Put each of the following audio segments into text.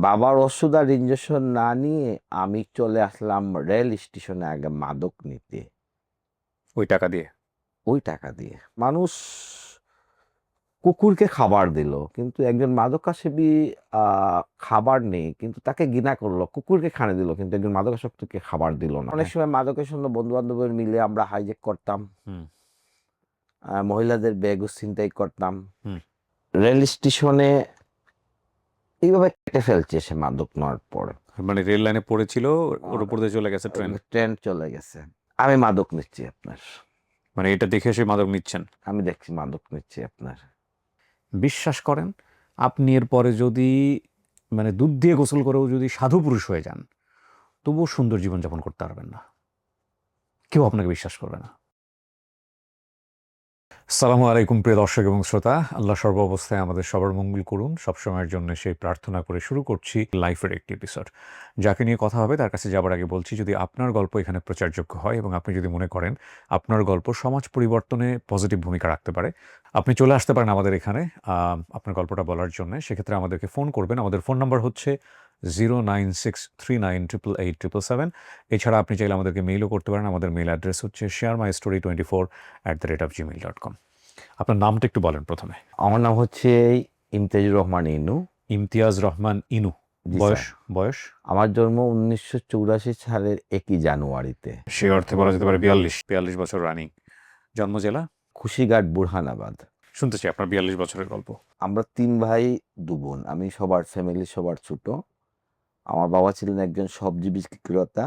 বাবার ওষুধ আর ইঞ্জেকশন না নিয়ে আমি চলে আসলাম রেল স্টেশনে আগে মাদক নিতে। ওই টাকা দিয়ে? ওই টাকা দিয়ে মানুষ কুকুরকে খাবার দিল, কিন্তু একজন মাদকাসেবী খাবার নেই কিন্তু তাকে ঘৃণা করলো, কুকুরকে খানে দিল কিন্তু একজন মাদকাসক্তকে খাবার দিল না। অনেক হ্যাঁ। সময় মাদকের সঙ্গে বন্ধু বান্ধবের মিলে আমরা হাইজ্যাক করতাম, হুম। মহিলাদের ব্যাগও ছিনতাই করতাম। হুম। রেল স্টেশনে এইভাবে কেটে ফেলছে সে মাদক নেওয়ার পর। মানে রেল লাইনে পড়েছিল, ওর উপর দিয়ে চলে গেছে ট্রেন। ট্রেন চলে গেছে, আমি মাদক নিচ্ছি আপনার। মানে এটা দেখে সে মাদক নিচ্ছেন। আমি দেখছি মাদক নিচ্ছি আপনার। বিশ্বাস করেন, আপনি এরপরে যদি মানে দুধ দিয়ে গোসল করেও যদি সাধু পুরুষ হয়ে যান, তবুও সুন্দর জীবনযাপন করতে পারবেন না। কেউ আপনাকে বিশ্বাস করবে না। সালামু আলাইকুম প্রিয় দর্শক এবং শ্রোতা, আল্লাহ সর্ব অবস্থায় আমাদের সবার মঙ্গল করুন সবসময়ের জন্য সেই প্রার্থনা করে শুরু করছি লাইফের একটি এপিসোড। যাকে নিয়ে কথা হবে তার কাছে যাবার আগে বলছি, যদি আপনার গল্প এখানে প্রচারযোগ্য হয় এবং আপনি যদি মনে করেন আপনার গল্প সমাজ পরিবর্তনে পজিটিভ ভূমিকা রাখতে পারে, আপনি চলে আসতে পারেন আমাদের এখানে আপনার গল্পটা বলার জন্য। সেক্ষেত্রে আমাদেরকে ফোন করবেন। আমাদের ফোন নাম্বার হচ্ছে 09639887777। এছাড়া আপনি চাইলে আমাদেরকে মেইলও করতে পারেন। আমাদের মেইল অ্যাড্রেস হচ্ছে sharemystory24@gmail.com। আপনার নামটা একটু বলেন প্রথমে। আমার নাম হচ্ছে ইমতিয়াজুর রহমান ইনু। ইমতিয়াজ রহমান ইনু। জি বয়স? স্যার। বয়স? আমার জন্ম 1984 সালের 1 জানুয়ারিতে। সে অর্থে বলা যেতে পারে 42 বছর রানিং। জন্ম জেলা? কুশিঘাট, বুরহানাবাদ। শুনতেছি আপনার 42 বছরের গল্প। আমরা 3 ভাই 2 বোন, আমি সবার ফ্যামিলি সবার ছোট। আমার বাবা ছিলেন একজন সবজি বিক্রেতা,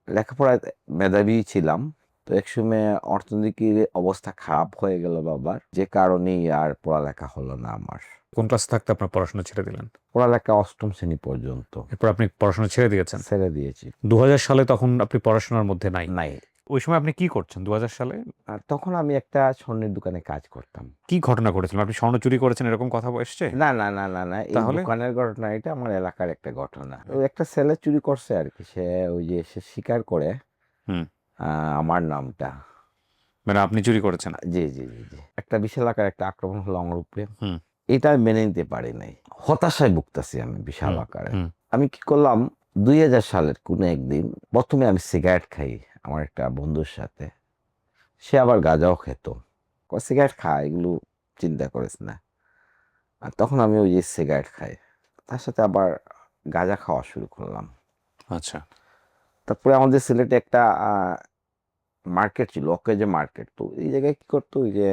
লেখাপড়ায় মেধাবী ছিলাম। তো একসময় অর্থনৈতিক অবস্থা খারাপ হয়ে গেল বাবার, যে কারণেই আর পড়ালেখা হলো না আমার। কোন ক্লাস থাকতে আপনার পড়াশোনা ছেড়ে দিলেন? পড়ালেখা 8ম শ্রেণী পর্যন্ত এরপর আপনি পড়াশোনা ছেড়ে দিয়েছেন ছেড়ে দিয়েছি। 2000 সালে। তখন আপনি পড়াশোনার মধ্যে নাই। নাই। ওই সময় আপনি কি করছেন 2000 সালে? আর তখন আমি একটা স্বর্ণের দোকানে কাজ করতাম। কি ঘটনা ঘটেছিল? আপনি স্বর্ণ চুরি করেছেন এরকম কথা এসছে? না, না, না, না, না, এই তাহলে? দোকানের ঘটনা, এটা আমার এলাকার একটা ঘটনা। ওই একটা ছেলে চুরি করছে আর কি, সে ওই যে সে স্বীকার করে হুম। আমার নামটা। মানে আপনি চুরি করেছেন? জি, জি, জি, জি। একটা বিশাল আকার একটা আক্রমণ হলো আমার উপরে। হুম। এটা আমি মেনে নিতে পারি নাই। হতাশায় ভুগতেছি আমি বিশাল হুম। আকারে। হুম। আমি কি করলাম, 2000 সালের কোনো একদিন ১ম এ আমি সিগারেট খাই আমার একটা বন্ধুর সাথে। সে আবার গাঁজাও খেত। কয়, "সিগারেট খা, এগুলো চিন্তা করিস না।" আর তখন আমি ওই যে সিগারেট খাই। তার সাথে আবার গাঁজা খাওয়া শুরু করলাম। আচ্ছা। তারপরে আমাদের সিলেটে একটা মার্কেট ছিল, অকেজো মার্কেট। তো এই জায়গায় কি করতো, ওই যে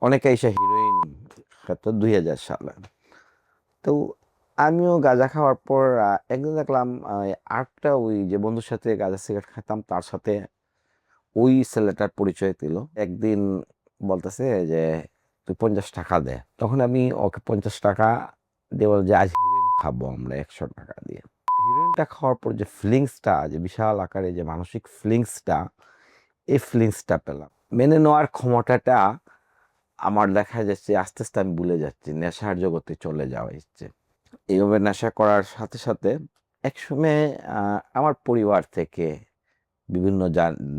অনেকে এসে হিরোইন খেত 2000 সালে। তো আমিও গাঁজা খাওয়ার পর একদিন দেখলাম আরেকটা ওই যে বন্ধুর সাথে গাঁজা সিগারেট খেতাম, তার সাথে ওই ছেলেটার পরিচয় দিল। একদিন বলতেছে যে, "তুই 50 টাকা দে।" তখন আমি ওকে 50 টাকা দিয়ে বললাম যে, "আজ হিরোইন খাবো আমরা 100 টাকা দিয়ে।" হিরোইনটা খাওয়ার পর যে ফিলিংসটা, যে বিশাল আকারে যে মানসিক ফিলিংসটা, এই ফিলিংসটা পেলাম। মেনে নেওয়ার ক্ষমতাটা আমার দেখা যাচ্ছে আস্তে, আস্তে আমি ভুলে যাচ্ছি। নেশার জগতে চলে যাওয়া ইচ্ছে। এইভাবে নেশা করার সাথে, সাথে একসময় আ আমার পরিবার থেকে বিভিন্ন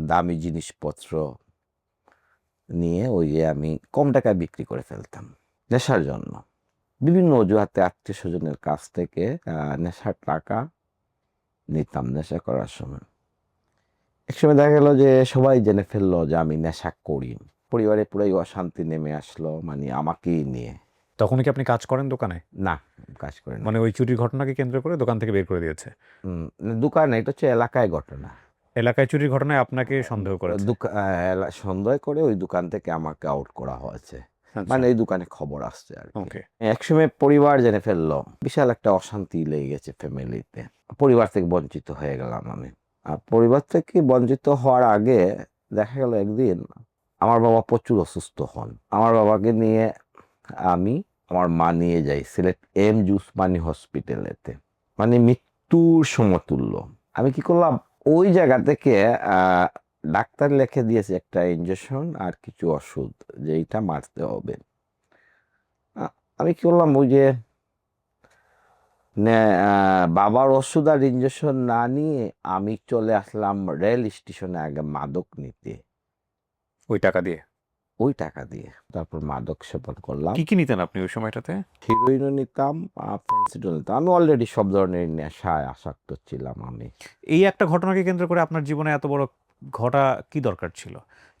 দামি জিনিসপত্র নিয়ে ওই যে আমি কম টাকায় বিক্রি করে ফেলতাম নেশার জন্য। বিভিন্ন অজুহাতে আত্মীয়স্বজনের কাছ থেকে নেশার টাকা নিতাম নেশা করার সময়। একসময় দেখা গেল যে সবাই জেনে ফেললো যে আমি নেশা করি। পরিবারে পুরাই অশান্তি নেমে আসলো, মানে আমাকেই নিয়ে। তখন কি আপনি কাজ করেন দোকানে? না, কাজ করে না। মানে ওই চুরির ঘটনাকে কেন্দ্র করে দোকান থেকে বের করে দিয়েছে? দোকান, এটা হচ্ছে এলাকায় ঘটনা। এলাকায় চুরির ঘটনায় আপনাকে সন্দেহ করেছে? সন্দেহ করে ওই দোকান থেকে আমাকে আউট করা হয়েছে। আচ্ছা। মানে এই দোকানে খবর আসছে আরকি। ওকে। একসময় পরিবার জেনে ফেললো। বিশাল একটা অশান্তি লেগে গেছে ফ্যামিলিতে। পরিবার থেকে বঞ্চিত হয়ে গেলাম আমি। পরিবার থেকে বঞ্চিত হওয়ার আগে দেখা গেল একদিন আমার বাবা প্রচুর অসুস্থ হন। আমার বাবাকে নিয়ে আমি, আমার মা নিয়ে যাই সিলেট এমজি উসমানী হসপিটালেতে। মানে মৃত্যুর সমতুল্য। আমি কি করলাম, ওই জায়গা থেকে ডাক্তার লিখে দিয়েছে একটা ইনজেকশন আর কিছু ওষুধ, যে এইটা মারতে হবে। আ আমি কি করলাম, ওই যে বাবার ওষুধ আর ইনজেকশন না নিয়ে আমি চলে আসলাম রেল স্টেশনে আগে মাদক নিতে। ওই টাকা দিয়ে? ওই টাকা দিয়ে তারপর মাদক সেবন করলাম। কি নিতেন আপনি ওই সময়টাতে? হিরোইনও নিতাম, ফেন্সিডিল নিতাম। আমি অলরেডি সব ধরনের নেশায় আসক্ত ছিলাম আমি। এই একটা ঘটনাকে কেন্দ্র করে আপনার জীবনে এত বড় ঘটা কি দরকার ছিল?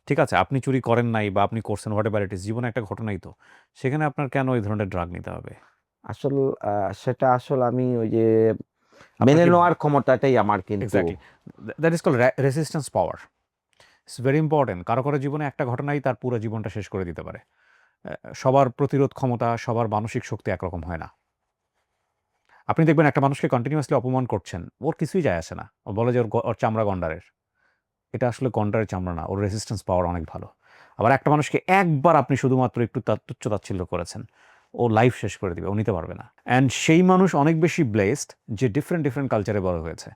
ঠিক আছে, আপনি চুরি করেন নাই বা আপনি করছেন হোয়াটএভার ইট ইজ, জীবনে একটা ঘটনাই তো। সেখানে আপনার কেন এই ধরনের ড্রাগ নিতে হবে? আসল সেটা আসল আমি ওই যে আপনার মেনে কি নেওয়ার ক্ষমতাটাই আমার কিন্তু exactly that is called resistance power. It's very important. কারো জীবনে একটা ঘটনাই তার পুরো জীবনটা শেষ করে দিতে পারে। সবার প্রতিরোধ ক্ষমতা, সবার মানসিক শক্তি একরকম হয় না। আপনি দেখবেন একটা মানুষকে কন্টিনিউয়াসলি অপমান করছেন, ওর কিছুই যায় আসে না। ও বলে যে ওর চামড়া গন্ডারের। এটা আসলে গন্ডারের চামড়া না, ওর রেসিস্ট্যান্স পাওয়ার অনেক ভালো। আবার একটা মানুষকে একবার আপনি শুধুমাত্র একটু তুচ্ছ তাচ্ছিল্য করেছেন, ও লাইফ শেষ করে দিবে, ও নিতে পারবে না। অ্যান্ড সেই মানুষ অনেক বেশি ব্লেসড যে ডিফারেন্ট কালচারে বড় হয়েছে।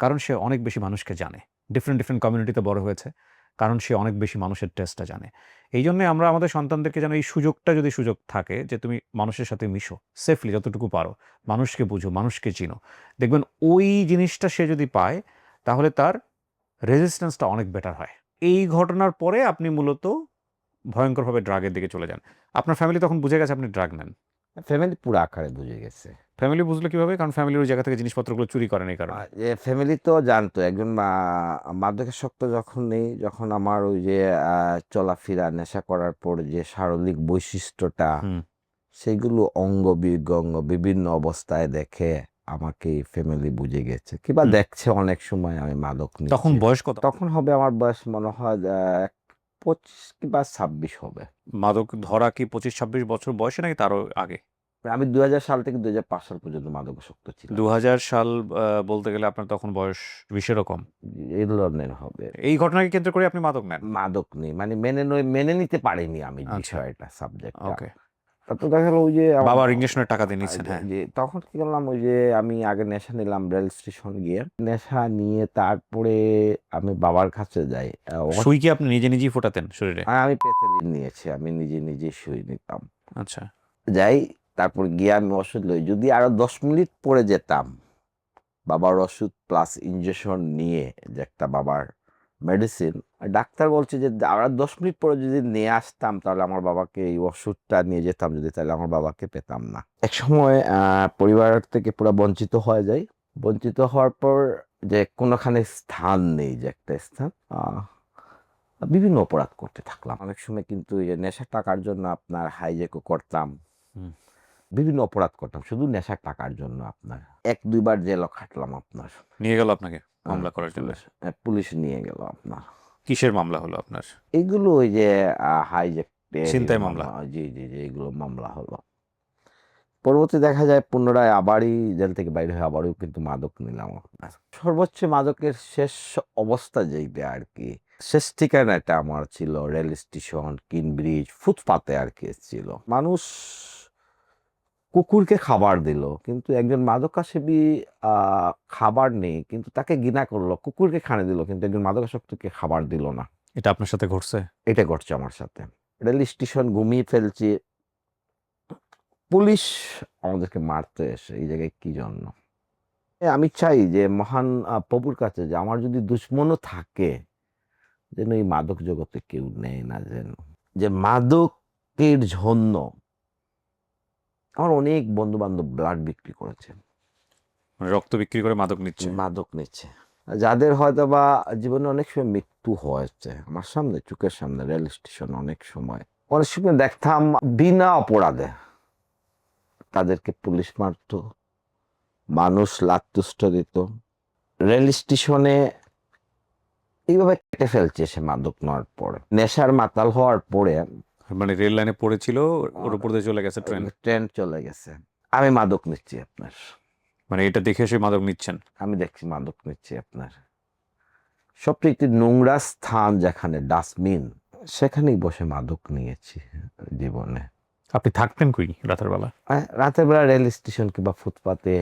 কারণ সে অনেক বেশি মানুষকে জানে। ডিফারেন্ট কমিউনিটিতে বড় হয়েছে। কারণ সে অনেক বেশি মানুষের টেস্টটা জানে। এই জন্যে আমরা আমাদের সন্তানদেরকে যেন এই সুযোগটা, যদি সুযোগ থাকে যে তুমি মানুষের সাথে মিশো সেফলি যতটুকু পারো, মানুষকে বুঝো, মানুষকে চিনো, দেখবেন ওই জিনিসটা সে যদি পায় তাহলে তার রেজিস্ট্যান্সটা অনেক বেটার হয়। এই ঘটনার পরে আপনি মূলত ভয়ংকরভাবে ড্রাগের দিকে চলে যান। আপনার ফ্যামিলি তখন বুঝে গেছে আপনি ড্রাগ নেন। ফ্যামিলি পুরো আকারে বুঝে গেছে। ফ্যামিলি বুঝলো কিভাবে? কারণ ফ্যামিলির ওই জায়গা থেকে জিনিসপত্রগুলো চুরি করেন এই কারণে। যে ফ্যামিলি তো জানতো একজন মাদকাসক্ত যখন নেই, যখন আমার ওই যে চলাফেরা নেশা করার পর যে শারীরিক বৈশিষ্ট্যটা, হুম। সেগুলো অঙ্গ বিঙ্গ বিভিন্ন অবস্থায় দেখে আমাকে ফ্যামিলি বুঝে গেছে, কিংবা হুম। দেখছে অনেক সময় আমি মাদক তখন নিচ্ছি। বয়স কত? তখন হবে আমার বয়স মনে হয় 25 কিংবা 26 হবে। মাদক ধরা কি 25-26 বছর বয়সে নাকি তারও আগে? আমি 2000 সাল থেকে 2005 সাল পর্যন্ত মাদকাসক্ত ছিলাম। 2000 সাল বলতে গেলে আপনার তখন বয়স 20 এরকম। এই ধরনের হবে। এই ঘটনাকে কেন্দ্র করে আপনি মাদক নেন? মাদক নেই মানে মেনে নিতে পারিনি আমি আচ্ছা, বিষয়টা, সাবজেক্টটা। ওকে। তারপর দেখা গেল ওই যে বাবার ইঞ্জেকশনের টাকা দিয়ে নিচ্ছেন, হ্যাঁ। যে তখন কি করলাম, ওই যে আমি আগে নেশা নিলাম রেল স্টেশন গিয়ে, নেশা নিয়ে তারপরে আমি বাবার কাছে যাই। সুই কি আপনি নিজেই ফোটাতেন শরীরে? আমি পেথেলিন নিয়েছি, আমি নিজে সুই নিতাম। আচ্ছা। যাই, তারপর গিয়ে আমি ওষুধ লই, যদি আরো 10 মিনিট পরে যেতাম বাবার ওষুধ প্লাস ইনজেকশন নিয়ে, যে একটা বাবার মেডিসিন, ডাক্তার বলছে যে আর 10 মিনিট পরে যদি নিয়ে আসতাম তাহলে আমার বাবাকে এই ওষুধটা নিয়ে যেতাম, যদি তাহলে আমার বাবাকে পেতাম না। এক সময় পরিবার থেকে পুরো বঞ্চিত হয়ে যাই। বঞ্চিত হওয়ার পর যে কোনোখানে স্থান নেই, যে একটা স্থান, বিভিন্ন অপরাধ করতে থাকলাম। অনেক সময় কিন্তু এই যে নেশার টাকার জন্য আপনার হাইজ্যাকও করতাম, হুম। বিভিন্ন অপরাধ করতাম শুধু নেশার টাকার জন্য। আপনার 1-2 বার জেলও খাটলাম আপনার। নিয়ে গেল আপনাকে মামলা করার জন্য? পুলিশ নিয়ে গেল আপনার। কিসের মামলা হলো আপনার? এগুলো ওই যে হাইজ্যাক ছিনতাই মামলা? জি এগুলো মামলা হলো। পরবর্তী দেখা যায় পুনরায় আবারই জেল থেকে বাইরে হয়ে আবারও কিন্তু মাদক নিলাম আপনার। সর্বোচ্চ মাদকের শেষ অবস্থা যেইটা আর কি, শেষ ঠিকানাটা আমার ছিল রেল স্টেশন, কিনব্রিজ, ফুটপাতে আর কি ছিল। মানুষ কুকুরকে খাবার দিল, কিন্তু একজন মাদকাসেবী খাবার নেই কিন্তু তাকে ঘৃণা করলো, কুকুরকে খানে দিল কিন্তু একজন মাদকাসক্তকে খাবার দিল না। এটা আপনার সাথে ঘটছে? এটা ঘটছে আমার সাথে। রেল স্টেশন ঘুমিয়ে ফেলছি, পুলিশ আমাদেরকে মারতে এসে, এই জায়গায় কি জন্য? আমি চাই যে মহান প্রভুর কাছে যে আমার যদি দুশ্মনও থাকে, যেন এই মাদক জগতে কেউ নেয় না, যেন যে মাদকের জন্য আমার অনেক বন্ধু বান্ধব ব্লাড বিক্রি করেছে, মানে রক্ত বিক্রি করে মাদক নিচ্ছে? মাদক নিচ্ছে, যাদের হয়তো বা জীবনে অনেক সময় মৃত্যু হয়েছে আমার সামনে, চোখের সামনে, রেল স্টেশন অনেক সময় দেখতাম বিনা অপরাধে তাদেরকে পুলিশ মারতো, মানুষ লাত্তুষ্ট দিত। রেল স্টেশনে এইভাবে কেটে ফেলছে সে মাদক নেওয়ার পরে, নেশার মাতাল হওয়ার পরে। মানে রেল লাইনে পড়েছিল, ওর উপর দিয়ে চলে গেছে ট্রেন? ট্রেন চলে গেছে, আমি মাদক নিচ্ছি আপনার। মানে এটা দেখে এসে মাদক নিচ্ছেন? আমি দেখছি মাদক নিচ্ছি আপনার। সবচেয়ে একটি নোংরা স্থান যেখানে ডাস্টবিন, সেখানেই বসে মাদক নিয়েছি জীবনে। আপনি থাকতেন কই রাতের বেলা? রাতের বেলা রেল স্টেশন কিংবা ফুটপাতে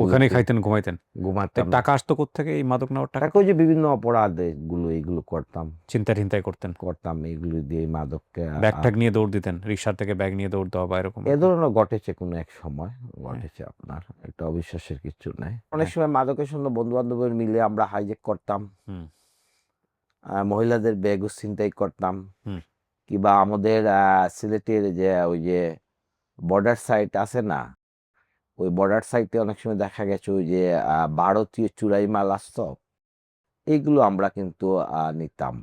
ওখানে খাইতেন, ঘুমাইতেন? ঘুমাতাম। টাকা আসতো কোত্থেকে এই মাদক নেওয়ার টাকা? তাকে ওই যে বিভিন্ন অপরাধ এইগুলো করতাম, চিন্তায় করতেন? এইগুলো দিয়ে মাদককে ব্যাগ ট্যাগ নিয়ে দৌড় দিতেন? রিক্সার থেকে ব্যাগ নিয়ে দৌড় দেওয়া বা এরকম? এ ধরনের ঘটেছে কোনো এক সময়, ঘটেছে আপনার, এটা অবিশ্বাসের কিছু নাই। অনেক সময় মাদকের সঙ্গে বন্ধু বান্ধবের মিলে আমরা হাইজ্যাক করতাম, হুম। মহিলাদের ব্যাগও ছিনতাই করতাম। হুম। কিংবা আমাদের সিলেটের যে ওই যে বর্ডার সাইট আছে না, ওই বর্ডার সাইটে অনেক সময় দেখা গেছে ওই যে ভারতীয় চুরাই মাল আসতো, এইগুলো আমরা কিন্তু নিতাম,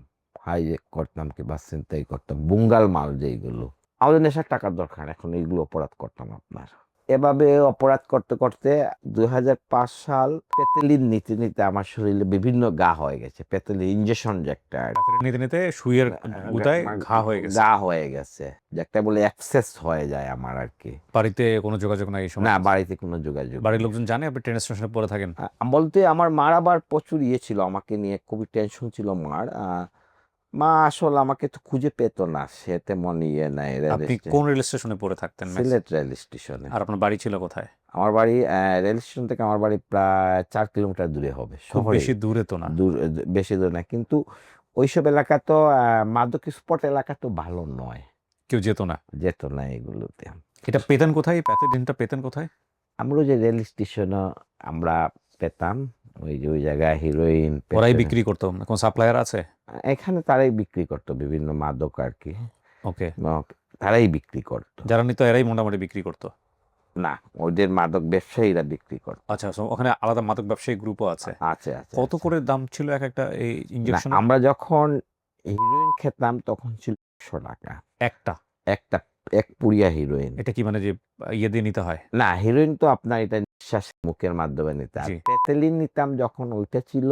হাইজেক করতাম কিংবা ছিনতাই করতাম, বুঙ্গাল মাল যেইগুলো। আমাদের নেশার টাকার দরকার, এখন এইগুলো অপরাধ করতাম আপনার। এভাবে অপরাধ করতে করতে 2005 সাল পেতেলিন নিতে নিতে আমার শরীরে বিভিন্ন গা হয়ে গেছে। পেতেলিন ইঞ্জেকশন যে একটা নিতে নিতে সুইয়ের গুতায় ঘা হয়ে গেছে। গা হয়ে গেছে, যে একটা বলে অ্যাক্সেস হয়ে যায় আমার আর কি। বাড়িতে কোনো যোগাযোগ নাই এই সময়? না, বাড়িতে কোনো যোগাযোগ বাড়ির নেই। লোকজন জানে আপনি ট্রেন স্টেশনে পড়ে থাকেন? বলতে আমার মার আবার প্রচুর ইয়ে ছিল আমাকে নিয়ে, খুবই টেনশন ছিল মার। মা আসলে আমাকে তো খুঁজে পেত না, সে তেমন ইয়ে নাই। আপনি কোন রেল স্টেশনে পড়ে থাকতেন? সিলেট রেল স্টেশনে। আর আপনার বাড়ি ছিল কোথায়? আমার বাড়ি রেল স্টেশন থেকে আমার বাড়ি প্রায় 4 কিলোমিটার দূরে হবে। খুব শহরে বেশি দূরে তো না। দূর, বেশি দূর না, কিন্তু ওইসব এলাকা তো মাদক স্পট এলাকা তো ভালো নয়, কেউ যেত না। যেত না এগুলোতে। এটা পেতেন কোথায়? প্যাথেডিনটা পেতেন কোথায়? আমরা যে রেল স্টেশনে আমরা পেতাম, ওই যে ওই জায়গায় হিরোইন ওরাই বিক্রি করতো? কোন সাপ্লায়ার আছে? এখানে তারাই বিক্রি করতো বিভিন্ন মাদক আর কি। ওকে। তারাই বিক্রি করতো। যারা নিত এরাই মোটামুটি বিক্রি করতো? না, ওদের মাদক ব্যবসায়ীরা বিক্রি করতো। আচ্ছা, ওখানে আলাদা মাদক ব্যবসায়ী গ্রুপও আছে? আছে আছে। কত করে দাম ছিল এক একটা এই ইনজেকশন? আমরা যখন হিরোইন খেতাম তখন ছিল 100 টাকা একটা? একটা, এক পুড়িয়া হিরোইন। এটা কি মানে যে ইয়ে দিয়ে নিতে হয়? না, হিরোইন তো আপনার এটা নিঃশ্বাস মুখের মাধ্যমে নিতে হয়। পেতেলিন নিতাম যখন, ওইটা ছিল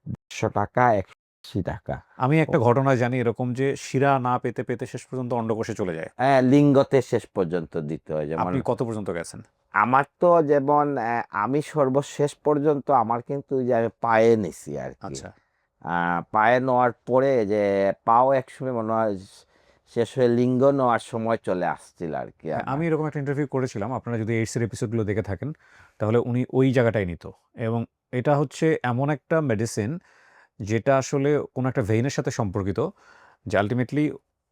150 টাকা, 180 টাকা। আমি একটা ঘটনা জানি এরকম, যে শিরা না পেতে পেতে শেষ পর্যন্ত অন্ডকোষে চলে যায়। হ্যাঁ, লিঙ্গতে শেষ পর্যন্ত দিতে হয়। যেমন আপনি কত পর্যন্ত গেছেন? আমার তো যেমন আমি সর্বশেষ পর্যন্ত আমার কিন্তু ওই যে আমি পায়ে নিছি আর কি। আচ্ছা। পায়ে নেওয়ার পরে যে পাও একসময় মনে হয় শেষ হয়ে লিঙ্গ নেওয়ার সময় চলে আসছিল আর কি। আমি এরকম একটা ইন্টারভিউ করেছিলাম, আপনারা যদি এইডসের এপিসোডগুলো দেখে থাকেন তাহলে উনি ওই জায়গাটাই নিত। এবং এটা হচ্ছে এমন একটা মেডিসিন যেটা আসলে কোনো একটা ভেইনের সাথে সম্পর্কিত, যে আলটিমেটলি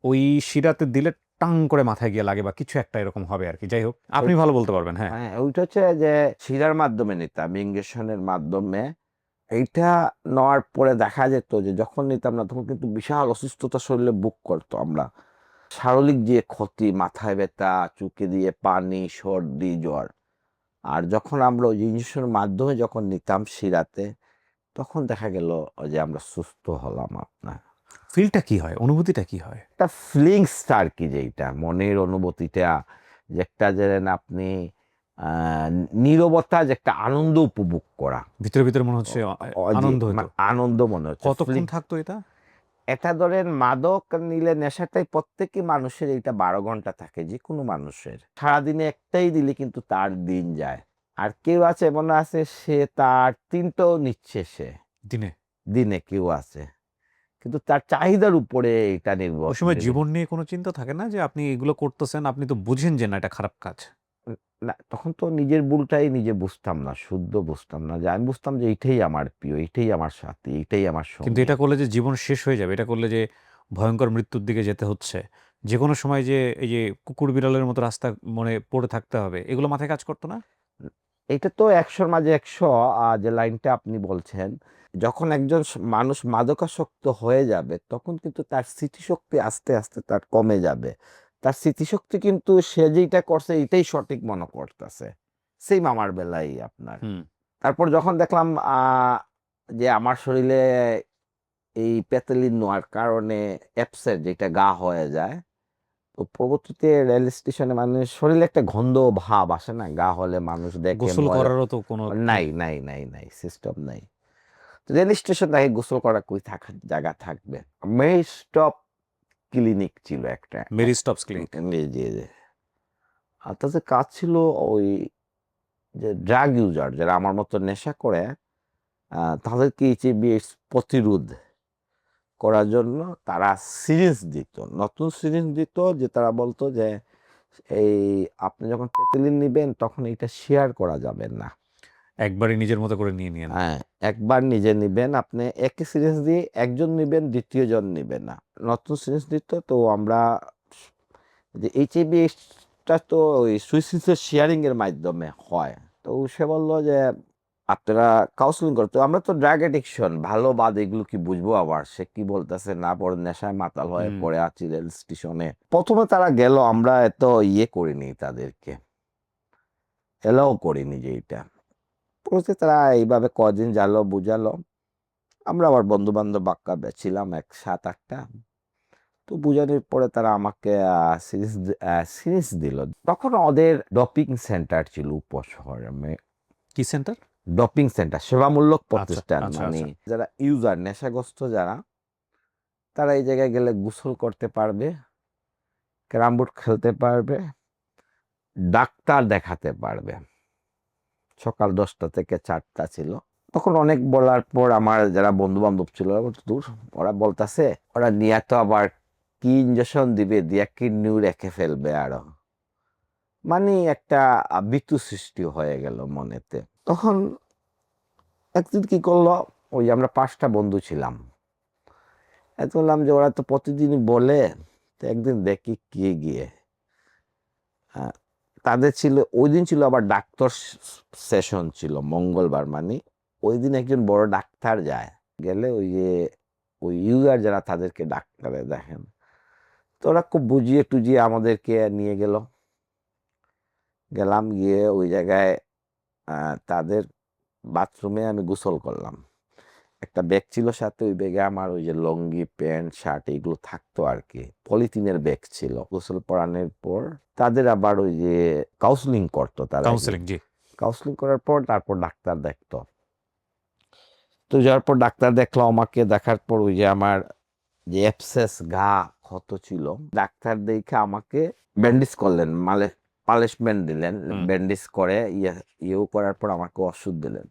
ওই শিরাতে দিলে টাং করে মাথায় গিয়ে লাগে বা কিছু একটা এরকম হবে আর কি। যাই হোক, আপনি ভালো বলতে পারবেন। হ্যাঁ, হ্যাঁ, ওইটা হচ্ছে যে শিরার মাধ্যমে নিতাম, ইঞ্জেকশনের মাধ্যমে। এইটা নেওয়ার পরে দেখা যেত যে যখন নিতাম না তখন কিন্তু বিশাল অসুস্থতা শরীরে বুক করতো। আমরা শারীরিক যে ক্ষতি, মাথায় ব্যথা, চুকে দিয়ে পানি, সর্দি, জ্বর। আর যখন আমরা ওই ইঞ্জেকশনের মাধ্যমে যখন নিতাম শিরাতে, তখন দেখা গেল যে আমরা সুস্থ হলাম আপনার। ফিলটা কি হয়, অনুভূতিটা কি হয়? একটা ফিলিংসটা আর কি, যেটা মনের অনুভূতিটা, যে একটা যে আপনি নীরবতা, যে একটা আনন্দ উপভোগ করা, ভিতরে ভিতরে মনে হচ্ছে আনন্দ হতো? আনন্দ মনে হচ্ছে। কতক্ষণ থাকতো এটা? এটা ধরেন মাদক নিলে নেশাটাই প্রত্যেকই মানুষের, এইটা 12 ঘন্টা থাকে যে কোনো মানুষের। সারাদিনে একটাই দিলে কিন্তু তার দিন যায়। আর কেউ আছে, মনে আছে সে তার 3টাও নিচ্ছে সে দিনে? দিনে কেউ আছে, কিন্তু তার চাহিদার উপরে এটা নির্ভর। ওই সময় জীবন নিয়ে কোনো চিন্তা থাকে না যে আপনি এগুলো করতেছেন, আপনি তো বুঝেন যে না এটা খারাপ কাজ? না, তখন তো নিজের ভুলটাই নিজে বুঝতাম না, শুদ্ধ বুঝতাম না। যে আমি বুঝতাম যে এইটাই আমার প্রিয়, এইটাই আমার সাথী, এইটাই আমার কিন্তু সঙ্গী। এটা করলে যে জীবন শেষ হয়ে যাবে, এটা করলে যে ভয়ঙ্কর মৃত্যুর দিকে যেতে হচ্ছে, যে কোনো সময় যে এই যে কুকুর বিড়ালের মতো রাস্তা মনে পড়ে থাকতে হবে, এগুলো মাথায় কাজ করতো না? এটা তো 100-র মাঝে 100। যে লাইনটা আপনি বলছেন, যখন একজন মানুষ মাদকাসক্ত হয়ে যাবে তখন কিন্তু তার স্মৃতিশক্তি আস্তে আস্তে তার কমে যাবে। তার স্মৃতিশক্তি কিন্তু সে যেইটা করছে এইটাই সঠিক মনে করতেছে। সেম আমার বেলায় আপনার। হুম। তারপর যখন দেখলাম যে আমার শরীরে এই পেতালিন নেওয়ার কারণে অ্যাপসের যেটা গা হয়ে যায়, তো পরবর্তীতে রেল স্টেশনে মানে শরীরে একটা গন্ধ ভাব আসে না, গা হলে মানুষ দেখে গোসল করারও তো কোনো নাই নাই নাই নাই, সিস্টেম নাই। রেল স্টেশন থেকে গোসল করা কই থাকার জায়গা থাকবে। মেরি স্টপ ক্লিনিক ছিল একটা। Marie Stopes clinic? জি জি। আর তাদের কাজ ছিল ওই যে ড্রাগ ইউজার যারা আমার মতো নেশা করে, তাদেরকে এইচআইভি এইডস প্রতিরোধ করার জন্য তারা সিরিঞ্জ দিত, নতুন সিরিঞ্জ দিত, যে তারা বলতো যে এই আপনি যখন পেনিসিলিন নিবেন তখন এটা শেয়ার করা যাবে না। একবারই নিজের মতো করে নিয়ে নিয়েন। হ্যাঁ, একবার নিজে নিবেন, আপনি একই সিরিঞ্জ দিয়ে একজন নিবেন, দ্বিতীয় জন নিবেন না। নতুন সিরিঞ্জ দিত। তো আমরা যে এইচআইভি এইডসটা তো ওই সুইসের শেয়ারিং এর মাধ্যমে হয়। তো সে বলল যে আপনারা কাউন্সিলিং করতে, আমরা তো ড্রাগ এডিকশন ভালো বাদ এগুলো কি বুঝবো, আবার সে কি বলতেছে না, পরে নেশায় মাতাল হয়ে হুম। পড়ে আছি রেল স্টেশনে। প্রথমে তারা গেল, আমরা এত ইয়ে করিনি, তাদেরকে এলাও করিনি যে এটা পরে তারা এইভাবে কদিন জালো বুঝালো। আমরা আবার বন্ধু বান্ধব বাক্কা ছিলাম 7-8টা। তো বুঝানোর পরে তারা আমাকে সিরিজ দিল। তখন ওদের ডপিং সেন্টার ছিল উপশহরে, কি সেন্টার? ডপিং সেন্টার সেবামূলক আচ্ছা প্রতিষ্ঠান, আচ্ছা মানে আচ্ছা। যারা ইউজার নেশাগ্রস্ত যারা, তারা এই জায়গায় গেলে গোসল করতে পারবে, ক্যারাম বোর্ড খেলতে পারবে, ডাক্তার দেখাতে পারবে। সকাল 10টা থেকে 4টা ছিল। তখন অনেক বলার পর আমার যারা বন্ধু বান্ধব ছিল ওরা বলতো, দূর, ওরা বলতাছে ওরা নিয়ে তো আবার কি ইঞ্জেকশন দিবে, দিয়া কিডনিও রেখে ফেলবে আরো, মানে একটা বিতু সৃষ্টি হয়ে গেল মনেতে। তখন একদিন কি করলো, ওই আমরা 5টা বন্ধু ছিলাম, এত বললাম যে ওরা তো প্রতিদিনই বলে, তো একদিন দেখি কি গিয়ে। আহ, তাদের ছিল ওই দিন ছিল আবার ডাক্তার সেশন ছিল মঙ্গলবার, মানে ওই দিন একজন বড় ডাক্তার যায়, গেলে ওই যে ওই ইউজার যারা তাদেরকে ডাক্তারে দেখেন। তো ওরা খুব বুঝিয়ে টুজিয়ে আমাদেরকে নিয়ে গেল। গেলাম, গিয়ে ওই জায়গায় তাদের বাথরুমে আমি গোসল করলাম। একটা ব্যাগ ছিল সাথে, ওই ব্যাগে আমার ওই যে লঙ্গি প্যান্ট শার্ট এগুলো থাকতো আর কি, পলিথিনের ব্যাগ ছিল। গোসল পরানোর পর তাদের আবার ওই যে কাউন্সিলিং করতো, তারা কাউন্সেলিং, জি। কাউন্সিলিং করার পর তারপর ডাক্তার দেখতো। তো যাওয়ার পর ডাক্তার দেখলো আমাকে, দেখার পর ওই যে আমার যে অ্যাবসেস ঘা ক্ষত ছিল, ডাক্তার দেখে আমাকে ব্যান্ডেজ করলেন, মানে পালিশমেন্ট দিলেন, হুম ব্যান্ডেজ করে ইয়েও করার পর আমাকে ওষুধ দিলেন।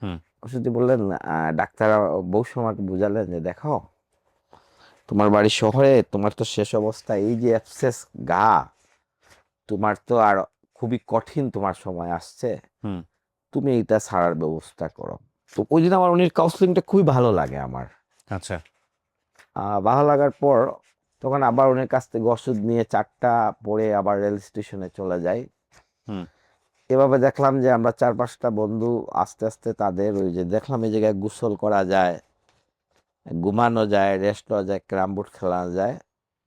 হুম ওষুধ দিয়ে বললেন, ডাক্তার বউ আমাকে বুঝালেন যে দেখো, তোমার বাড়ি শহরে, তোমার তো শেষ অবস্থা, এই যে অ্যাবসেস ঘা, তোমার তো আর খুবই কঠিন তোমার সময় আসছে, হুম। তুমি এটা ছাড়ার ব্যবস্থা করো। তো ওই দিন আমার উনির কাউন্সিলিংটা খুবই ভালো লাগে আমার। আচ্ছা। ভালো লাগার পর তখন আবার উনির কাছ থেকে ওষুধ নিয়ে 4টা পরে আবার রেল স্টেশনে চলে যাই। হুম এভাবে দেখলাম যে আমরা 4-5টা বন্ধু আস্তে আস্তে তাদের ওই যে দেখলাম এই জায়গায় গোসল করা যায়, ঘুমানো যায়, রেস্ট করা যায়, ক্যারাম বোর্ড খেলা যায়।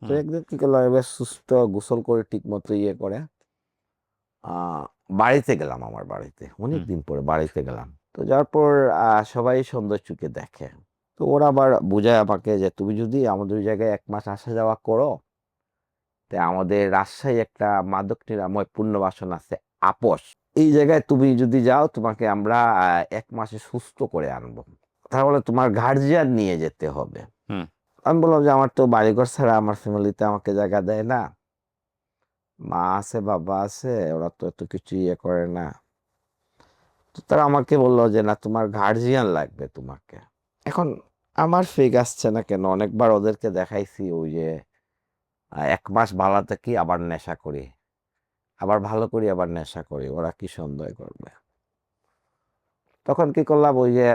তো হুম একদিন কি করলাম, এবার সুস্থ গোসল করে ঠিক মতো ইয়ে করে আহ বাড়িতে গেলাম, আমার বাড়িতে অনেক হুম। দিন পরে বাড়িতে গেলাম। তো যাওয়ার পর সবাই সুন্দর চোখে দেখে। তো ওরা আবার বুঝায় আমাকে যে তুমি যদি আমাদের ওই জায়গায় 1 মাস আসা যাওয়া করো, তা আমাদের রাজশাহী একটা মাদক নিরাময় পুনর্বাসন আছে, আপস, এই জায়গায় তুমি যদি যাও তোমাকে আমরা 1 মাসে সুস্থ করে আনবো, তাহলে তোমার গার্জিয়ান নিয়ে যেতে হবে। হুম। আমি বললাম যে আমার তো বাড়িঘর ছাড়া আমার ফ্যামিলিতে আমাকে জায়গা দেয় না, মা আছে বাবা আছে, ওরা তো এত কিছু ইয়ে করে না। তো তারা আমাকে বললো যে না, তোমার গার্জিয়ান লাগবে তোমাকে। এখন আমার ফেক আসছে না কেন, অনেকবার ওদেরকে দেখাইছি ওই যে 1 মাস ভালো থাকি আবার নেশা করি, আবার ভালো করি আবার নেশা করি, ওরা কি সন্দেহ করবে। তখন কি করলাম, ওই যে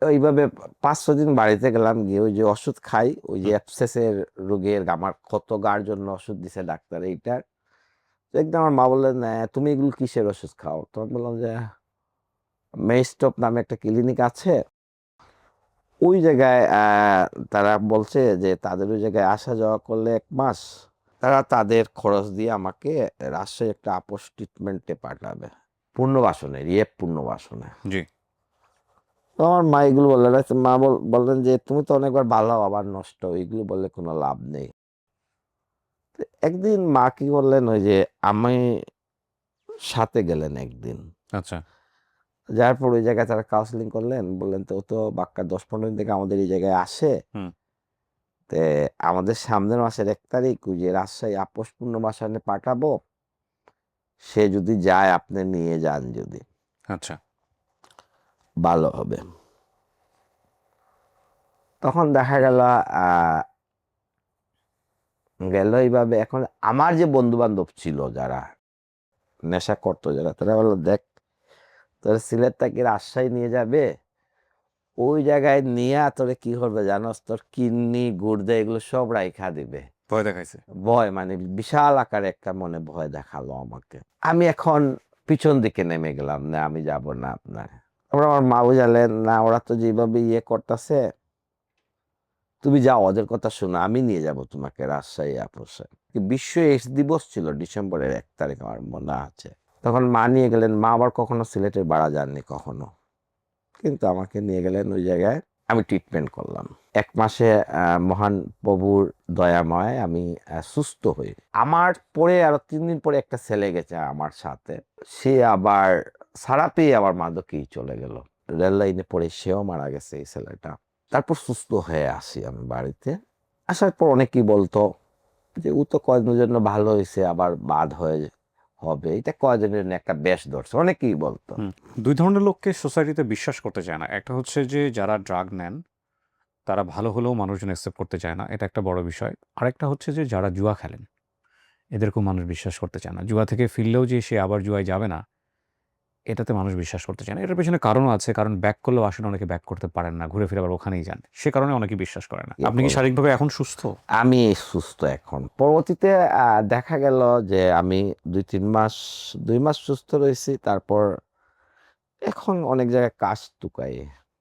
ওইভাবে 5-6 দিন বাড়িতে গেলাম, গিয়ে ওই যে ওষুধ খাই, ওই যে হুম। অ্যাবসেসের রোগের আমার ক্ষত গার জন্য ওষুধ দিছে ডাক্তার এইটার। তো একদম আমার মা বললেন, তুমি এগুলো কিসের ওষুধ খাও? তখন বললাম যে মেইস্টপ নামে একটা ক্লিনিক আছে, ওই জায়গায় তারা বলছে যে তাদের ওই জায়গায় আসা যাওয়া করলে 1 মাস তারা তাদের খরচ দিয়ে আমাকে রাজশাহী একটা আপোষ ট্রিটমেন্টে পাঠাবে, পুনর্বাসনে, রিহেব পুনর্বাসনে। জি। তো আমার মা এগুলো বললেন, মা বললেন যে তুমি তো অনেকবার ভালো আবার নষ্ট, এগুলো বললে কোনো লাভ নেই। তো একদিন মা কি করলেন, ওই যে আমি সাথে গেলেন একদিন, আচ্ছা। যার পর ওই জায়গায় তারা কাউন্সিলিং করলেন, বললেন তো ও তো বাক্কা 10-15 দিন থেকে আমাদের এই জায়গায় আসে, হুম। তে আমাদের সামনের মাসের 1 তারিখ ওই যে রাজশাহী আপোষ পুনর্বাসনে পাঠাবো, সে যদি যায় আপনি নিয়ে যান, যদি আচ্ছা। ভালো হবে। তখন দেখা গেল আহ গেল এইভাবে। এখন আমার যে বন্ধু বান্ধব ছিল যারা নেশা করতো, যারা, তারা বললো দেখ, তোর সিলেট থেকে রাজশাহী নিয়ে যাবে, ওই জায়গায় নিয়ে তোরে কি করবে জানোস, তোর কিডনি গুর্দে এগুলো সব রাইখা দিবে। ভয় দেখাইছে। ভয়, মানে বিশাল আকারে একটা মনে ভয় দেখালো আমাকে। আমি এখন পিছন দিকে নেমে গেলাম, না আমি যাব না আপনার। তারপর আমার মা বুঝালেন, না ওরা তো যেভাবে ইয়ে করতেছে, তুমি যাও, ওদের কথা শোনো, আমি নিয়ে যাব তোমাকে রাজশাহী আপোসে। বিশ্ব এইডস দিবস ছিল ডিসেম্বরের 1 তারিখ, আমার মনে আছে। তখন মা নিয়ে গেলেন। মা আবার কখনো সিলেটের বাড়া যাননি কখনো, কিন্তু আমাকে নিয়ে গেলেন ওই জায়গায়। আমি ট্রিটমেন্ট করলাম 1 মাসে। মহান প্রভুর দয়াময় আমি সুস্থ হই। আমার পরে আরো 3 দিন পরে একটা ছেলে গেছে আমার সাথে, সে আবার সারা পেয়ে আবার মাদকেই চলে গেল। রেল লাইনে পড়ে সেও মারা গেছে এই ছেলেটা। তারপর সুস্থ হয়ে আসি আমি বাড়িতে। আসার পর অনেকেই বলতো যে ও তো কয়েকদিনের জন্য ভালো হয়েছে, আবার বাদ হয়ে হবে, এটা কয়েকদিনের জন্য একটা বেশ ধরছে, অনেকেই বলতো। দুই ধরনের লোককে সোসাইটিতে বিশ্বাস করতে চায় না। একটা হচ্ছে যে যারা ড্রাগ নেন তারা ভালো হলেও মানুষজন অ্যাকসেপ্ট করতে চায় না, এটা একটা বড় বিষয়। আরেকটা হচ্ছে যে যারা জুয়া খেলেন, এদেরকেও মানুষ বিশ্বাস করতে চায় না। জুয়া থেকে ফিরলেও যে সে আবার জুয়ায় যাবে না, এটাতে মানুষ বিশ্বাস করতে চায় না। এটার পেছনে কারণও আছে, কারণ ব্যাক করলেও আসলে অনেকে ব্যাক করতে পারেন না, ঘুরে ফিরে আবার ওখানেই যান। সে কারণে অনেকে বিশ্বাস করে না। আপনি কি শারীরিকভাবে এখন সুস্থ? আমি সুস্থ এখন। পরবর্তীতে দেখা গেল যে আমি 2 মাস সুস্থ রয়েছি। তারপর এখন অনেক জায়গায় কাজ টুকাই,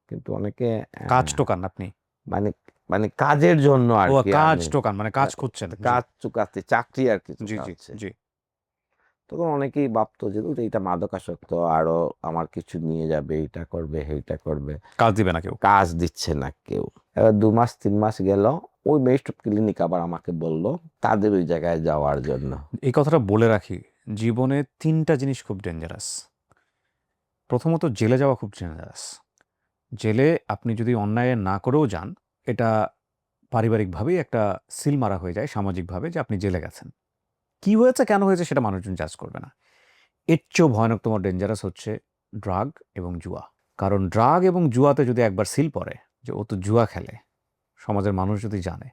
কিন্তু অনেকে কাজ টোকান আপনি? মানে মানে কাজের জন্য আর ও, কি কাজ আমি টোকান মানে কাজ খুঁজছেন? জি কাজ চুকাচ্ছি, চাকরি আর কি জি জি চুকাচ্ছে। জি। তখন অনেকেই ভাবতো যে "ধুর, এটা মাদকাসক্ত, আরো আমার কিছু নিয়ে যাবে, এটা করবে সেইটা করবে, কাজ দিবে না কেউ? কাজ দিচ্ছে না কেউ"। এবার 2 মাস 3 মাস গেল, ওই মেস্টপ ক্লিনিক আবার আমাকে বলল তাদের ওই জায়গায় যাওয়ার জন্য। এই কথাটা বলে রাখি, জীবনে 3টা জিনিস খুব ডেঞ্জারাস। প্রথমত জেলে যাওয়া খুব ডেঞ্জারাস। জেলে আপনি যদি অন্যায় না করেও যান, এটা পারিবারিকভাবেই একটা সিল মারা হয়ে যায় সামাজিকভাবে যে আপনি জেলে গেছেন। কি হয়েছে, কেন হয়েছে সেটা মানুষজন জাজ করবে না। এর চেয়েও ভয়ানকতম ডেঞ্জারাস হচ্ছে ড্রাগ এবং জুয়া। কারণ ড্রাগ এবং জুয়াতে যদি একবার সিল পড়ে যে ও তো জুয়া খেলে, সমাজের মানুষ যদি জানে,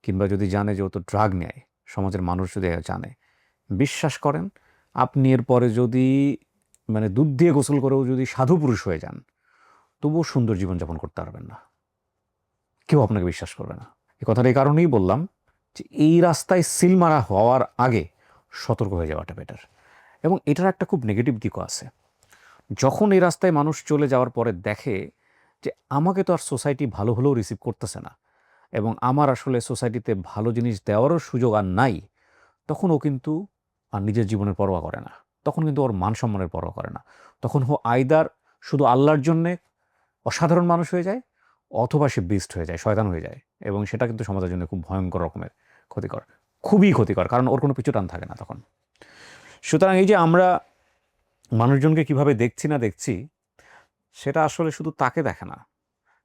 কিংবা যদি জানে যে ও তো ড্রাগ নেয়, সমাজের মানুষ যদি জানে, বিশ্বাস করেন আপনি এরপরে যদি মানে দুধ দিয়ে গোসল করেও যদি সাধু পুরুষ হয়ে যান, তবুও সুন্দর জীবনযাপন করতে পারবেন না। কেউ আপনাকে বিশ্বাস করবে না। এই কথাটা এই কারণেই বললাম যে এই রাস্তায় সিল মারা হওয়ার আগে সতর্ক হয়ে যাওয়াটা বেটার। এবং এটার একটা খুব নেগেটিভ দিকও আছে। যখন এই রাস্তায় মানুষ চলে যাওয়ার পরে দেখে যে আমাকে তো আর সোসাইটি ভালো হলেও রিসিভ করতেছে না, এবং আমার আসলে সোসাইটিতে ভালো জিনিস দেওয়ারও সুযোগ আর নাই, তখন ও কিন্তু আর নিজের জীবনের পরোয়া করে না। তখন কিন্তু ওর মান সম্মানের পরোয়া করে না। তখন ও আইদার শুধু আল্লাহর জন্যে অসাধারণ মানুষ হয়ে যায়, অথবা সে বিস্ট হয়ে যায়, শয়তান হয়ে যায়। এবং সেটা কিন্তু সমাজের জন্য খুব ভয়ঙ্কর রকমের ক্ষতিকর, খুবই ক্ষতিকর, কারণ ওর কোনো পিছু টান থাকে না তখন। সুতরাং এই যে আমরা মানুষজনকে কিভাবে দেখছি না দেখছি, সেটা আসলে শুধু তাকে দেখে না,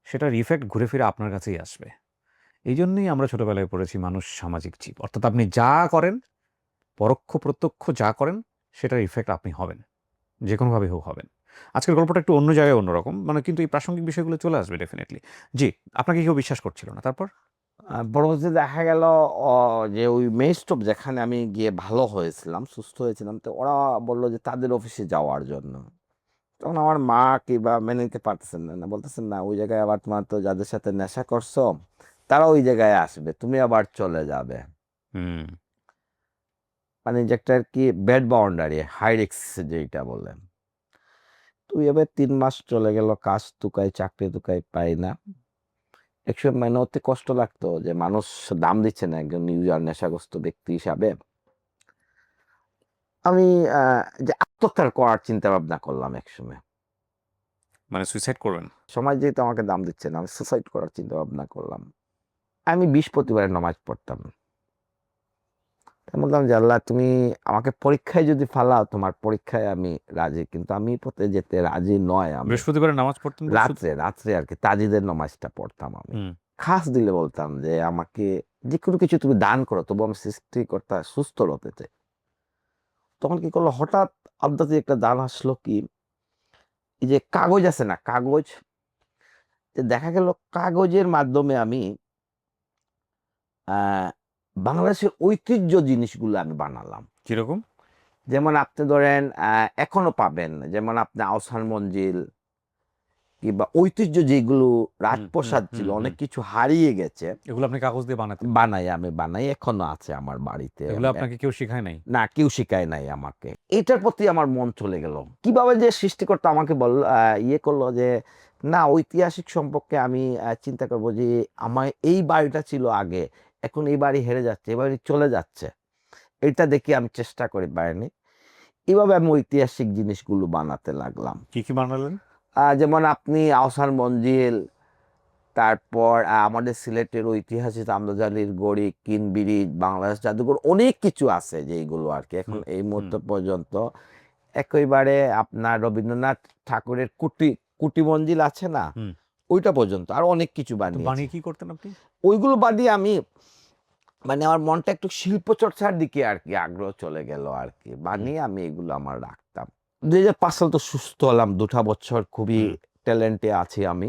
সেটার ইফেক্ট ঘুরে ফিরে আপনার কাছেই আসবে। এই জন্যই আমরা ছোটবেলায় পড়েছি মানুষ সামাজিক জীব। অর্থাৎ আপনি যা করেন, পরোক্ষ প্রত্যক্ষ যা করেন, সেটার ইফেক্ট আপনি হবেন, যে কোনোভাবে হোক হবেন। আজকের গল্পটা একটু অন্য জায়গায় অন্যরকম, মানে কিন্তু এই প্রাসঙ্গিক বিষয়গুলো চলে আসবে ডেফিনেটলি। জি, আপনাকে কেউ বিশ্বাস করছিল না, তারপর? পরবর্তীতে দেখা গেল যে ওই মেস্টপ যেখানে আমি গিয়ে ভালো হয়েছিলাম, সুস্থ হয়েছিলাম, তো ওরা বললো যে তাদের অফিসে যাওয়ার জন্য। তখন আমার মা কিংবা মেনে নিতে পারতেছেন না, বলতেছেন না ওই জায়গায় আবার তোমার তো যাদের সাথে নেশা করছো তারা ওই জায়গায় আসবে, তুমি আবার চলে যাবে। হুম। মানে যে একটা আর কি ব্যাড বাউন্ডারি, হাই রিস্ক যেটা বলে। তো এইভাবে 3 মাস চলে গেল, কাজ টুকাই, চাকরি টুকাই পাই না। একসময় মানে অতি কষ্ট লাগতো যে মানুষ দাম দিচ্ছে না একজন ইউজার, নেশাগ্রস্ত ব্যক্তি হিসাবে। আমি যে আত্মহত্যা করার চিন্তা ভাবনা করলাম একসময়। মানে সুইসাইড করবেন? সমাজ যেহেতু আমাকে দাম দিচ্ছে না, আমি সুসাইড করার চিন্তা ভাবনা করলাম। আমি 20 প্রতিবারের নামাজ পড়তাম। আমি বললাম যে আল্লাহ, তুমি আমাকে পরীক্ষায় যদি ফালাও, তোমার পরীক্ষায় আমি রাজি, কিন্তু আমি পথে যেতে রাজি নয়। আমি বৃহস্পতিবারে নামাজ পড়তেন রাত্রে রাত্রে আর কি তাজিদের নামাজটা পড়তাম আমি। হুম। খাস দিলে বলতাম যে আমাকে যে কোনো কিছু তুমি দান করো, তবু আমি সৃষ্টিকর্তা সুস্থ হতে চাই। তখন কি করলো, হঠাৎ আবদাতে একটা দান আসলো কি, এই যে কাগজ আছে না, কাগজ, যে দেখা গেল কাগজের মাধ্যমে আমি আহ বাংলাদেশের ঐতিহ্য জিনিসগুলো আমি বানালাম। কিরকম? যেমন আপনি ধরেন এখনো পাবেন, যেমন আপনি আহসান মঞ্জিল, কিংবা ঐতিহ্য যেগুলো হুম, রাজপ্রাসাদ হুম, ছিল, হুম, অনেক হুম। কিছু হারিয়ে গেছে। এগুলো আপনি কাগজ দিয়ে বানাতেন? আমি বানাই, এখনো আছে আমার বাড়িতে। এগুলো আপনাকে কেউ শিখায় নাই? না, কেউ শিখায় নাই আমাকে। এটার প্রতি আমার মন চলে গেল। কিভাবে যে সৃষ্টিকর্তা আমাকে ইয়ে করলো যে না, ঐতিহাসিক সম্পর্কে আমি চিন্তা করব যে আমার এই বাড়িটা ছিল আগে, এখন এই বাড়ি হেরে যাচ্ছে, এই বাড়ি চলে যাচ্ছে। এটা দেখে আমি চেষ্টা করি পারিনি। এভাবে আমি ঐতিহাসিক জিনিসগুলো বানাতে লাগলাম। কি কি বানালেন? যেমন আপনি আহসান মঞ্জিল, তারপর আমাদের সিলেটের ঐতিহাসিক আমদাজালির গড়ি, কিন ব্রিজ, বাংলাদেশ জাদুঘর, অনেক কিছু আছে যেগুলো আর কি এখন হুম, এই হুম, মুহূর্ত পর্যন্ত। একেবারে আপনার রবীন্দ্রনাথ ঠাকুরের কুটি মঞ্জিল আছে না, হুম। ওইটা পর্যন্ত আর অনেক কিছু তো বানিয়েছি। বানিয়ে কি করতেন আপনি? ওইগুলো বানিয়ে আমি মানে আমার মনটা একটু শিল্প চর্চার দিকে আর কি আগ্রহ চলে গেল আর কি, হুম, বানিয়ে আমি এগুলো আমার রাখতাম। 2005 সাল তো সুস্থ হলাম, 2টা বছর খুবই হুম, ট্যালেন্টে আছি আমি।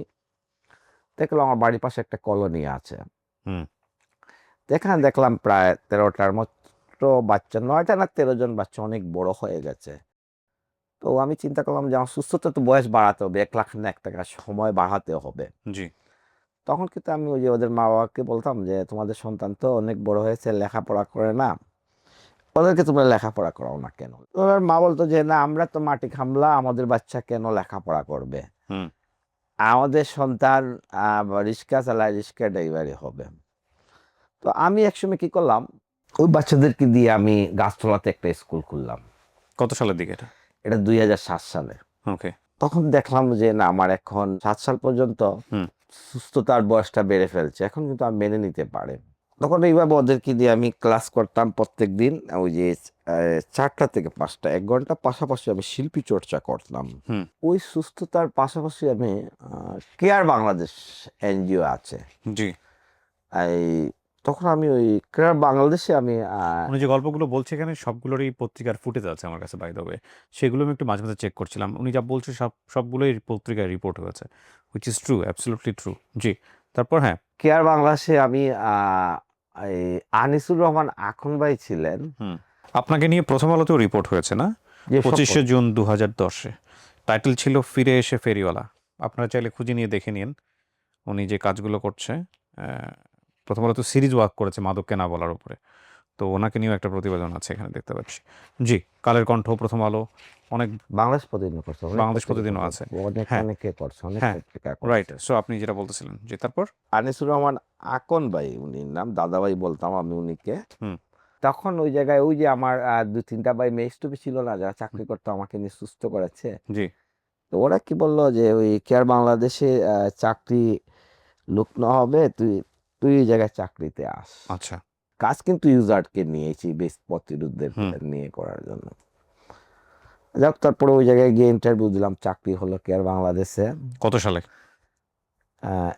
দেখলাম আমার বাড়ির পাশে একটা কলোনি আছে, হুম। এখানে দেখলাম প্রায় 13টার মতো বাচ্চা, 9টা না 13 জন বাচ্চা, অনেক বড় হয়ে গেছে। তো আমি চিন্তা করলাম যে আমার সুস্থতা তো বয়স বাড়াতে হবে, 1 লাখ না 1 টাকা সময় বাড়াতে হবে। জি। তখন কিন্তু আমি ওই যে ওদের মা বাবাকে বলতাম যে তোমাদের সন্তান তো অনেক বড় হয়েছে, লেখাপড়া করে না, ওদেরকে তোমরা লেখাপড়া করাও না কেন? ওনার মা বলতো যে না, আমরা তো মাটি খামলা, আমাদের বাচ্চা কেন লেখাপড়া করবে, হুম। আমাদের সন্তান রিক্সা চালায়, রিক্সা ড্রাইভারই হবে। তো আমি একসময় কি করলাম, ওই বাচ্চাদেরকে দিয়ে আমি গাছতলাতে একটা স্কুল খুললাম। কত সালের দিকে এটা? এটা 2007 সালে। ওকে। তখন দেখলাম যে না, আমার এখন 7 সাল পর্যন্ত হুম, সুস্থতার বয়সটা বেড়ে ফেলছে, এখন কিন্তু আমি মেনে নিতে পারি। তখন এইভাবে ওদেরকে দিয়ে আমি ক্লাস করতাম প্রত্যেক দিন। ওই যে 4টা থেকে 5টা 1 ঘন্টা, পাশাপাশি আমি শিল্পী চর্চা করতাম। হুম। ওই সুস্থতার পাশাপাশি আমি কেয়ার বাংলাদেশ এনজিও আছে, জি। এই তখন আমি ওই কেয়ার বাংলাদেশে আমি উনি যে গল্পগুলো বলছে এখানে সবগুলোরই পত্রিকার ফুটেজ আছে আমার কাছে, বাই দ্য ওয়ে। সেগুলো আমি একটু মাঝে মাঝে চেক করছিলাম। উনি যা বলছে সবগুলোই পত্রিকায় রিপোর্ট হয়েছে, which is true, absolutely true. জি। তারপর? হ্যাঁ। কেয়ার বাংলাদেশে আমি এই আনিসুর রহমান আখন ভাই ছিলেন। হুম। আপনাকে নিয়ে প্রথম আলোতেও রিপোর্ট হয়েছে না? যে সব 25শে জুন 2010-এ। টাইটেল ছিল ফিরে এসে ফেরিওয়ালা। আপনারা চাইলে খুঁজে নিয়ে দেখে নিন উনি যে কাজগুলো করছে। আহ, প্রথম আলো তো সিরিজ ওয়ার্ক করেছে মাদক কেনা বলার উপরে। তো ওনাকে নিয়েও একটা প্রতিবেদন আছে এখানে দেখতে পাচ্ছি। জি। কালের কণ্ঠ, প্রথম আলো, অনেক। বাংলাদেশ প্রতিদিন করছে, অনেক বাংলাদেশ পত্রিকা প্রতিদিনও করছে, আছে। অনেকে হ্যাঁ, অনেকে করছে, অনেক হ্যাঁ। পত্রিকা রাইট। করছে। সো আপনি যেটা বলতেছিলেন, জি, তারপর? আনিসুর রহমান আকন ভাই উনির নাম, দাদাভাই বলতাম আমি উনিকে। হুম, তখন ওই জায়গায় ওই যে আমার 2-3টা ভাই মেয়ে ছিল না, যারা হুম, চাকরি করতো আমাকে নিয়ে সুস্থ করেছে। জি। তো ওরা কি বললো যে ওই কেয়ার বাংলাদেশে চাকরি লোক না হবে, তুই তুই এই জায়গায় চাকরিতে আস। আচ্ছা। কাজ কিন্তু ইউজারকে নিয়েছি বেশ প্রতিরোধের হুম। নিয়ে করার জন্য। যাক, তারপরে ওই জায়গায় গিয়ে ইন্টারভিউ দিলাম, চাকরি হলো কেয়ার বাংলাদেশে। কত সালে?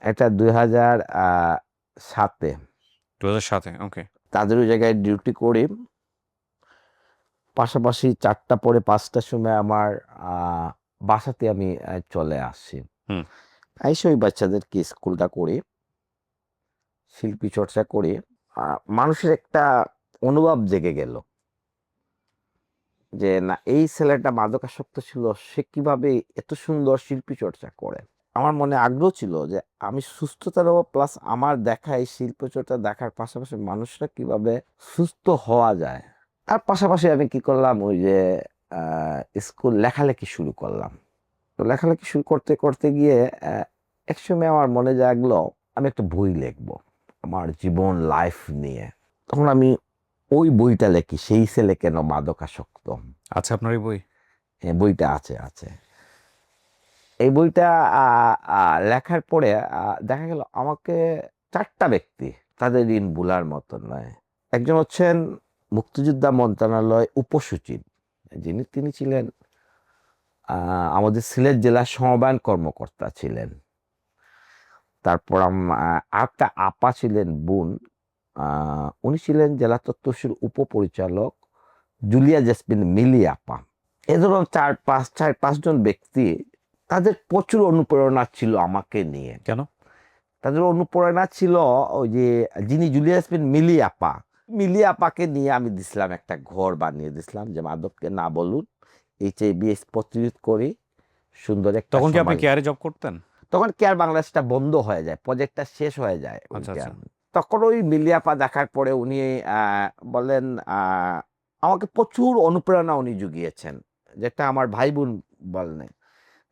এটা 2007-এ। 2007-এ। ওকে। তাদের ওই জায়গায় ডিউটি করি, পাশাপাশি 4টা পরে 5টার সময় আমার বাসাতে আমি চলে আসি। হুম। এসে ওই বাচ্চাদেরকে স্কুলটা করি, শিল্পী চর্চা করি। মানুষের একটা অনুভব জেগে গেল যে না, এই ছেলেটা মাদকাসক্ত ছিল, সে কিভাবে এত সুন্দর শিল্পী চর্চা করে। আমার মনে আগ্রহ ছিল যে আমি সুস্থতার প্লাস আমার দেখা এই শিল্প চর্চা দেখার পাশাপাশি মানুষরা কিভাবে সুস্থ হওয়া যায়। আর পাশাপাশি আমি কি করলাম, ওই যে স্কুল লেখালেখি শুরু করলাম। তো লেখালেখি শুরু করতে করতে গিয়ে একসময় আমার মনে জাগলো আমি একটা বই লিখবো আমার জীবন লাইফ নিয়ে। তখন আমি ওই বইটা লিখি, সেই ছেলে কেন মাদকাসক্ত। আচ্ছা, আপনার এই বই? বইটা আছে আছে। এই বইটা লেখার পরে দেখা গেল আমাকে 4টা ব্যক্তি, তাদের ঋণ ভোলার মতো নয়। একজন হচ্ছেন মুক্তিযোদ্ধা মন্ত্রণালয় উপসচিব, তিনি ছিলেন আমাদের সিলেট জেলার সমবায়ন কর্মকর্তা ছিলেন। তারপর আরেকটা আপা ছিলেন, বোন, উনি ছিলেন জেলা তথ্যশীল উপপরিচালক জুলিয়া জেসমিন মিলি আপা। এ ধরুন 4-5 জন ব্যক্তি, তাদের প্রচুর অনুপ্রেরণা ছিল আমাকে নিয়ে। কেন? তাদের অনুপ্রেরণা ছিল ওই যে যিনি জুলিয়া জেসমিন মিলি আপা, মিলি আপাকে নিয়ে আমি দিছিলাম একটা ঘর বানিয়ে দিছিলাম যে মাদককে না বলুন, HIV/AIDS প্রতিরোধ করি, সুন্দর একটা তখন কি আপনি সমাজ। কেয়ারে জব করতেন? তখন কেয়ার বাংলাদেশটা বন্ধ হয়ে যায়, প্রজেক্টটা শেষ হয়ে যায় ওই আচ্ছা, আচ্ছা। কেয়ার। তখন ওই মিলিয়াপা দেখার পরে উনি বলেন, আমাকে প্রচুর অনুপ্রেরণা উনি জুগিয়েছেন, যেটা আমার ভাই বোন বলেন।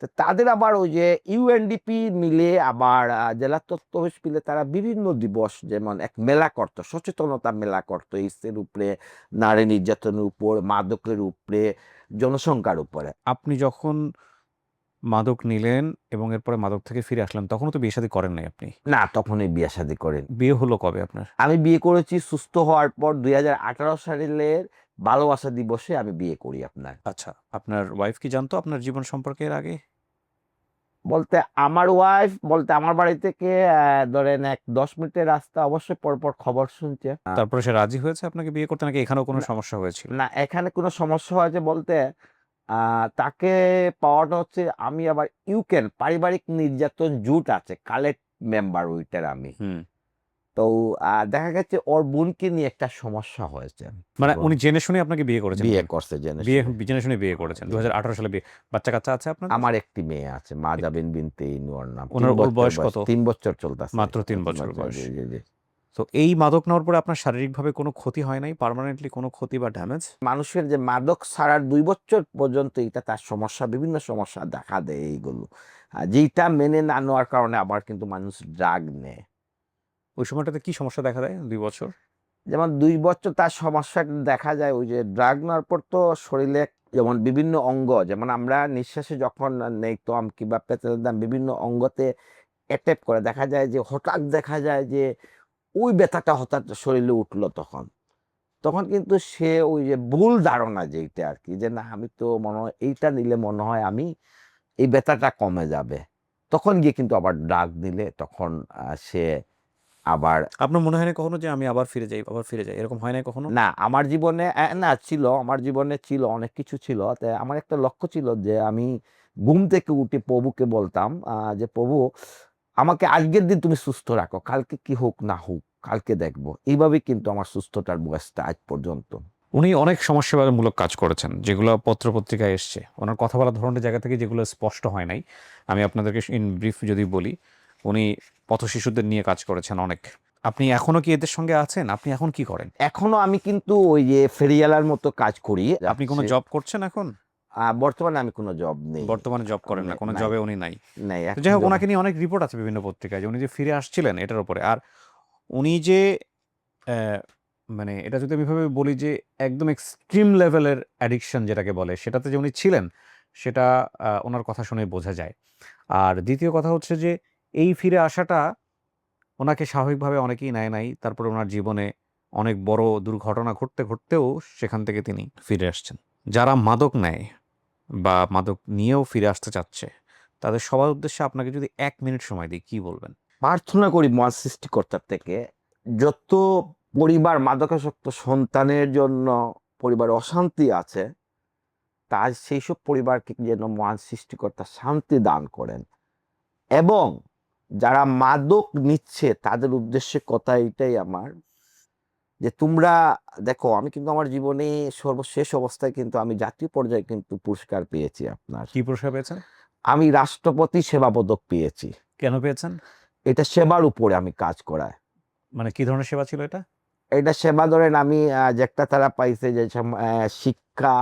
তো তাদের আবার ওই যে ইউএনডিপি মিলে আবার জেলা তথ্য অফিস মিলে তারা বিভিন্ন দিবস, যেমন এক মেলা করতো, সচেতনতা মেলা করতো এইসের উপরে, নারী নির্যাতনের উপর, মাদকের উপরে, জনসংখ্যার উপরে। আপনি যখন মাদক নিলেন এবং এরপরে মাদক থেকে ফিরে আসলেন, তখনও তো বিয়ে-শাদী করেন নাই আপনি। না, তখনই বিয়ে শাদী করেন। বিয়ে হলো কবে আপনার? আমি বিয়ে করেছি সুস্থ হওয়ার পর 2018 সালের ভালোবাসা দিবসে আমি বিয়ে করি আপনার। আচ্ছা, আপনার ওয়াইফ কি জানতো আপনার জীবন সম্পর্কে এর আগে? বলতে আমার ওয়াইফ বলতে আমার বাড়ি থেকে ধরেন 10 মিনিটের রাস্তা, অবশ্যই পরপর খবর শুনছে। তারপরে সে রাজি হয়েছে আপনাকে বিয়ে করতে, নাকি এখানেও কোনো না, সমস্যা হয়েছিল? না, এখানে কোনো সমস্যা হয়েছে বলতে তাকে পাওয়াটা হচ্ছে, আমি আবার ইউকেন পারিবারিক নির্যাতন জুট আছে, কালেক্ট মেম্বার ওইটার আমি। হুম। তো দেখা গেছে ওর বোনকে নিয়ে একটা সমস্যা হয়েছে। মানে বোন উনি জেনে শুনে আপনাকে বিয়ে করেছেন বিয়ে কি? করছে জেনে বিয়ে শুনে। জেনে শুনে বিয়ে করেছেন। জি, 2018 সালে বিয়ে। বাচ্চা-কাচ্চা আছে আপনাদের? আমার একটি মেয়ে আছে, মাজাবিন বিনতে ইনুয়ার নাম। ওর বয়স কত? 3 বছর চলতেছে। মাত্র 3 বছর বয়স। জি, জি, জি। তো এই মাদক নেওয়ার পরে আপনার শারীরিকভাবে কোনো ক্ষতি হয় নাই? পার্মানেন্টলি কোনো ক্ষতি বা ড্যামেজ? মানুষের যে মাদক ছাড়ার 2 বছর পর্যন্ত এটা তার সমস্যা, বিভিন্ন সমস্যা দেখা দেয় এইগুলো। যেইটা মেনে না নেওয়ার কারণে আবার কিন্তু মানুষ ড্রাগ নেয়। ওই সময়টাতে কি সমস্যা দেখা দেয় 2 বছর? যেমন 2 বছর তার সমস্যা দেখা যায় ওই যে ড্রাগ নেওয়ার পর তো শরীরে যেমন বিভিন্ন অঙ্গ, যেমন আমরা নিঃশ্বাসে যখন নেইতাম কিংবা পেতে দিতাম, বিভিন্ন অঙ্গতে অ্যাটাক করে, দেখা যায় যে হঠাৎ দেখা যায় যে ওই ব্যথাটা হঠাৎ শরীরে উঠলো তখন। তখন কিন্তু সে ওই যে ভুল ধারণা যেইটা আরকি, যে না আমি তো মনে হয় এইটা নিলে মনে হয় আমি এই ব্যথাটা কমে যাবে। তখন গিয়ে কিন্তু আবার ড্রাগ নিলে তখন সে আবার। আপনার মনে হয় না কখনো যে আমি আবার ফিরে যাই, আবার ফিরে যাই? এরকম হয় নাই কখনো? না, আমার জীবনে না ছিল, আমার জীবনে ছিল, অনেক কিছু ছিল। তা আমার একটা লক্ষ্য ছিল যে আমি ঘুম থেকে উঠে প্রভুকে বলতাম যে, "প্রভু, আমাকে আজকের দিন তুমি সুস্থ রাখো। কালকে কি হোক না হোক, কালকে দেখব।" এইভাবেই কিন্তু আমার সুস্থতার বয়সটা আজ পর্যন্ত। উনি অনেক সমাজসেবামূলক কাজ করেছেন, যেগুলো পত্র-পত্রিকায় এসছে। উনার কথা বলার ধরনের জায়গা থেকে যেগুলো স্পষ্ট হয় নাই। আমি আপনাদেরকে ইন ব্রিফ যদি বলি, উনি পথশিশুদের নিয়ে কাজ করেছেন অনেক। আপনি এখনো কি এদের সঙ্গে আছেন? আপনি এখন কি করেন? এখনো আমি কিন্তু ওই যে ফেরিওয়ালার মতো কাজ করি। আপনি কোনো জব করছেন এখন? বর্তমানে আমি কোনো জব নেই। বর্তমানে জব করেন না। কোনো নাই, জবে উনি নাই। নাই, তো এখন যাই হোক, জব। উনাকে নিয়ে অনেক রিপোর্ট আছে বিভিন্ন পত্রিকায় যে উনি যে ফিরে আসছিলেন এটার উপরে। আর উনি যে অ্যা মানে এটা যদি আমি এভাবে বলি যে একদম এক্সট্রিম লেভেলের অ্যাডিকশন যেটাকে বলে, সেটাতে যে উনি ছিলেন, সেটা উনার কথা শুনে বোঝা যায়। আর দ্বিতীয় কথা হচ্ছে যে এই ফিরে আসাটা উনাকে স্বাভাবিকভাবে অনেকেই নেয় নাই। তারপরে উনার জীবনে অনেক বড় দুর্ঘটনা ঘটতেও সেখান থেকে তিনি ফিরে আসছেন। যারা মাদক নেয় বা মাদক নিয়েও ফিরে আসতে চাচ্ছে, তাদের সবার উদ্দেশ্যে আপনাকে যদি ১ মিনিট সময় দিই, কি বলবেন? প্রার্থনা করি মহান সৃষ্টিকর্তার থেকে, যত পরিবার মাদকাসক্ত সন্তানের জন্য পরিবারে অশান্তি আছে, তার সেইসব পরিবারকে যেন মহান সৃষ্টিকর্তা শান্তি দান করেন। এবং যারা মাদক নিচ্ছে তাদের উদ্দেশ্যে কথা এইটাই আমার, যে তোমরা দেখো, আমি কিন্তু আমার জীবনে সর্বশেষ অবস্থায় কিন্তু আমি জাতীয় পর্যায়ে কিন্তু পুরস্কার পেয়েছি আপনার। কি পুরস্কার পেয়েছেন? আমি রাষ্ট্রপতি সেবা পদক পেয়েছি। কেন পেয়েছেন? এটা সেবার উপরে আমি কাজ করায়। মানে কি ধরনের সেবা ছিল এটা? এটা সেবা ধরেন আমি যে একটা তারা পাইছে যে শিক্ষা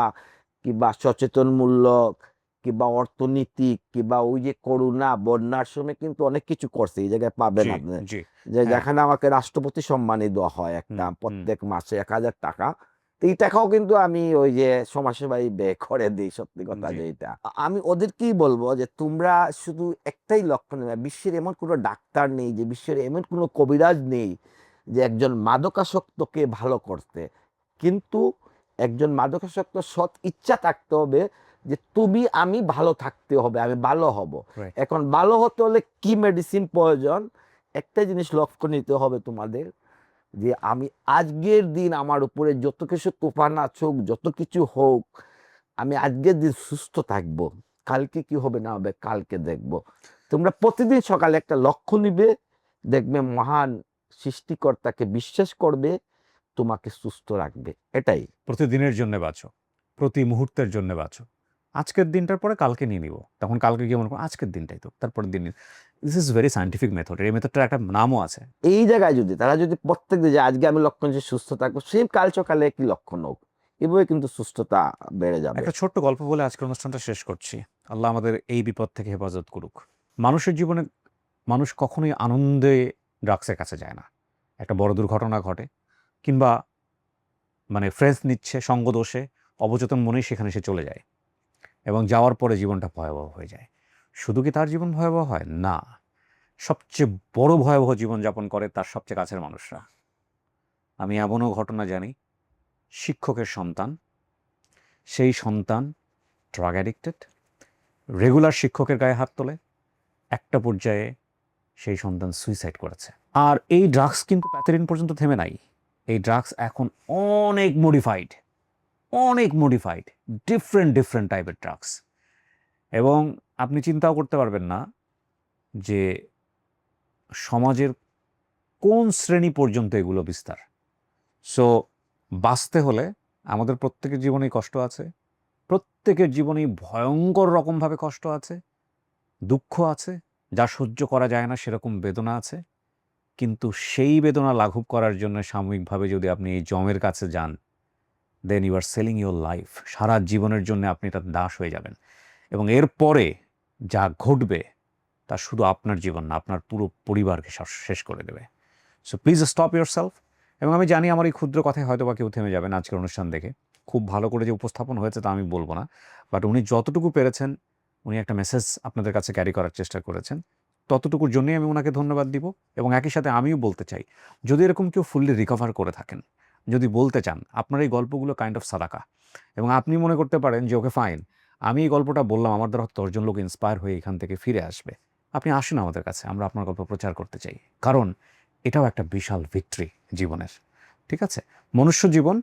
কিংবা সচেতনমূলক কিংবা অর্থনীতিক কিংবা ওই যে করোনা বন্যার সময় কিন্তু অনেক কিছু করছে। এই জায়গায় পাবেন জি, আপনি। জি। যে হ্যাঁ। যেখানে আমাকে রাষ্ট্রপতি সম্মানী দেওয়া হয় একটা হুম, হুম। প্রত্যেক মাসে ১,০০০ টাকা। তো এই টাকাও কিন্তু আমি ওই যে সমাজসেবায় ব্যয় করে দেই, সত্যি কথা জি। যেইটা। আমি ওদেরকেই বলবো যে তোমরা শুধু একটাই লক্ষ্য নেবে। বিশ্বের এমন কোনো ডাক্তার নেই, যে বিশ্বের এমন কোনো কবিরাজ নেই যে একজন মাদকাসক্তকে ভালো করতে। কিন্তু একজন মাদকাসক্ত সৎ ইচ্ছা থাকতে হবে যে তুমি আমি ভালো থাকতে হবে, আমি ভালো হব। রাইট। এখন ভালো হতে হলে কি মেডিসিন প্রয়োজন? একটা জিনিস লক্ষ্য নিতে হবে তোমাদের, যে আমি আজকের দিন আমার উপরে যত কিছু তুফান আসুক, যত কিছু হোক, আমি আজকের দিন সুস্থ থাকবো। কালকে কি হবে না হবে কালকে দেখব। তোমরা প্রতিদিন সকালে একটা লক্ষ্য নিবে, দেখবে মহান সৃষ্টিকর্তাকে বিশ্বাস করবে, তোমাকে সুস্থ রাখবে। এটাই। প্রতিদিনের জন্যে বাঁচো। প্রতি মুহূর্তের জন্যে বাঁচো। আজকের দিনটার পরে কালকে নিয়ে নিব, তখন কালকে গিয়ে মনে করো আজকের দিনটাই তো, তারপরের দিন। This is very scientific method. এই মেথডটার একটা নামও আছে। এই জায়গায় যদি তারা যদি প্রত্যেক দিন যে আজকে আমি লক্ষণ যে সুস্থ থাকবো, সেম কাল সকালে একটি লক্ষণ হোক, এভাবে কিন্তু সুস্থতা বেড়ে যাবে। একটা ছোট্ট গল্প বলে আজকের অনুষ্ঠানটা শেষ করছি। আল্লাহ আমাদের এই বিপদ থেকে হেফাজত করুক। মানুষের জীবনে মানুষ কখনোই আনন্দে ড্রাগসের কাছে যায় না। একটা বড় দুর্ঘটনা ঘটে, কিংবা মানে ফ্রেন্স নিচ্ছে সঙ্গদোষে, অবচেতন মনেই সেখানে সে চলে যায়, এবং যাওয়ার পরে জীবনটা ভয়াবহ হয়ে যায়। শুধু কি তার জীবন ভয়াবহ হয়? না, সবচেয়ে বড় ভয়াবহ জীবনযাপন করে তার সবচেয়ে কাছের মানুষরা। আমি এমনও ঘটনা জানি, শিক্ষকের সন্তান, সেই সন্তান ড্রাগ অ্যাডিক্টেড, রেগুলার শিক্ষকের গায়ে হাত তোলে, একটা পর্যায়ে সেই সন্তান সুইসাইড করেছে। আর এই ড্রাগস কিন্তু প্যাথেরিন পর্যন্ত থেমে নাই। এই ড্রাগস এখন অনেক মডিফাইড, অনেক মডিফাইড, ডিফারেন্ট ডিফারেন্ট টাইপের ড্রাগস। এবং আপনি চিন্তাও করতে পারবেন না যে সমাজের কোন শ্রেণী পর্যন্ত এগুলো বিস্তার। সো বাঁচতে হলে আমাদের প্রত্যেকের জীবনেই কষ্ট আছে, প্রত্যেকের জীবনেই ভয়ঙ্কর রকমভাবে কষ্ট আছে, দুঃখ আছে, যা সহ্য করা যায় না সেরকম বেদনা আছে। কিন্তু সেই বেদনা লাঘব করার জন্য সাময়িকভাবে যদি আপনি এই জমের কাছে যান, then you are selling your life. সারা জীবনের জন্য আপনি তার দাস হয়ে যাবেন, এবং এরপরে যা ঘটবে তা শুধু আপনার জীবন না, আপনার পুরো পরিবারকে শেষ করে দেবে। So please stop your self. এবং আমি জানি আমার এই ক্ষুদ্র কথায় হয়তো বা কেউ থেমে যাবেন আজকের অনুষ্ঠান দেখে। খুব ভালো করে যে উপস্থাপন হয়েছে তা আমি বলবো না, বাট উনি যতটুকু পেরেছেন, উনি একটা মেসেজ আপনাদের কাছে ক্যারি করার চেষ্টা করেছেন, ততটুকুর জন্যই আমি ওনাকে ধন্যবাদ দিব। এবং একই সাথে আমিও বলতে চাই, যদি এরকম কেউ ফুললি রিকভার করে থাকেন, যদি বলতে চান, আপনার এই গল্পগুলো কাইন্ড অফ সাদাকা, এবং আপনি মনে করতে পারেন যে ওকে ফাইন, আমি এই গল্পটা বললাম, আমার দ্বারা 10 জন লোক ইন্সপায়ার হয়ে এখান থেকে ফিরে আসবে, আপনি আসুন আমাদের কাছে, আমরা আপনার গল্প প্রচার করতে চাই। কারণ এটাও একটা বিশাল ভিক্টরি জীবনের। ঠিক আছে? মনুষ্য জীবন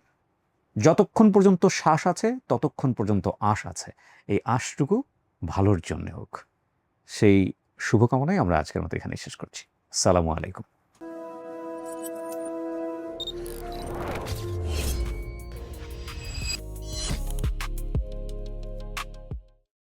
যতক্ষণ পর্যন্ত শ্বাস আছে ততক্ষণ পর্যন্ত আশ আছে। এই আশটুকু ভালোর জন্য হোক, সেই শুভকামনায় আমরা আজকের মতো এখানে শেষ করছি। আসসালামু আলাইকুম।